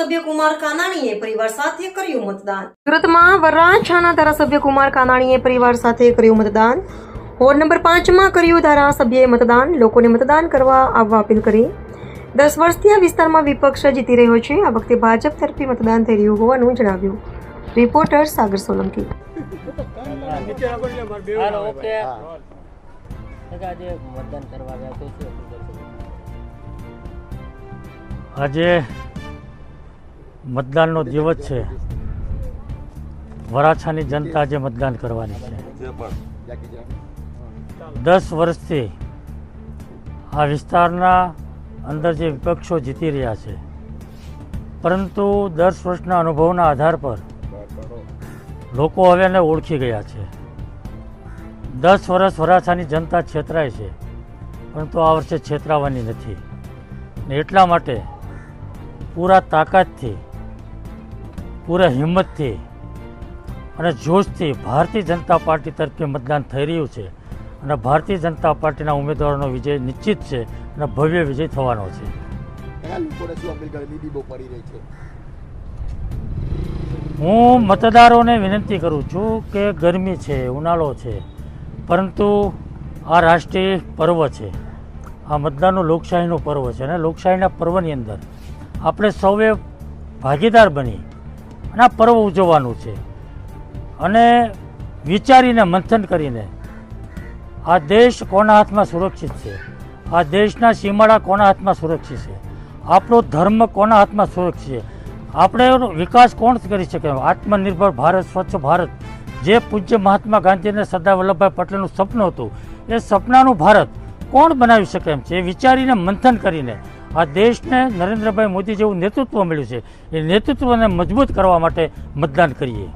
ધારાસભ્ય કુમાર કાનાણીએ પરિવાર સાથે કર્યું મતદાન। સુરતમાં વરાછાના ધારાસભ્ય કુમાર કાનાણીએ પરિવાર સાથે કર્યું મતદાન। વોર્ડ નંબર 5 માં કર્યું ધારાસભ્યએ મતદાન। લોકોને મતદાન કરવા આવવા અપીલ કરી। 10 વર્ષથી આ વિસ્તારમાં વિપક્ષ જીતી રહ્યો છે। આ વખતે ભાજપ તરફી મતદાન થઈ રહ્યું હોવાનું જણાવ્યું। રિપોર્ટર સાગર સોલંકી। આજે મતદાનનો દિવસ છે। વરાછાની જનતા આજે મતદાન કરવાની છે। 10 વર્ષથી આ વિસ્તારના અંદર જે વિપક્ષો જીતી રહ્યા છે, પરંતુ 10 વર્ષના અનુભવના આધાર પર લોકો હવે એને ઓળખી ગયા છે। 10 વર્ષ વરાછાની જનતા છેતરાય છે, પરંતુ આ વર્ષે છેતરાવાની નથી ને એટલા માટે પૂરા તાકાતથી, પૂરા હિંમતથી અને જોશથી ભારતીય જનતા પાર્ટી તરફથી મતદાન થઈ રહ્યું છે અને ભારતીય જનતા પાર્ટીના ઉમેદવારોનો વિજય નિશ્ચિત છે અને ભવ્ય વિજય થવાનો છે। હું મતદારોને વિનંતી કરું છું કે ગરમી છે, ઉનાળો છે, પરંતુ આ રાષ્ટ્રીય પર્વ છે। આ મતદાનનું લોકશાહીનું પર્વ છે અને લોકશાહીના પર્વની અંદર આપણે સૌએ ભાગીદાર બની અને આ પર્વ ઉજવવાનું છે અને વિચારીને મંથન કરીને આ દેશ કોના હાથમાં સુરક્ષિત છે, આ દેશના સીમાડા કોના હાથમાં સુરક્ષિત છે, આપણો ધર્મ કોના હાથમાં સુરક્ષિત છે, આપણે વિકાસ કોણ કરી શકે, આત્મનિર્ભર ભારત, સ્વચ્છ ભારત, જે પૂજ્ય મહાત્મા ગાંધી અને સરદાર વલ્લભભાઈ પટેલનું સપનું હતું, એ સપનાનું ભારત કોણ બનાવી શકે એમ છે, એ વિચારીને મંથન કરીને આ દેશને નરેન્દ્રભાઈ મોદી જેવું નેતૃત્વ મળ્યું છે, એ નેતૃત્વને મજબૂત કરવા માટે મતદાન કરીએ।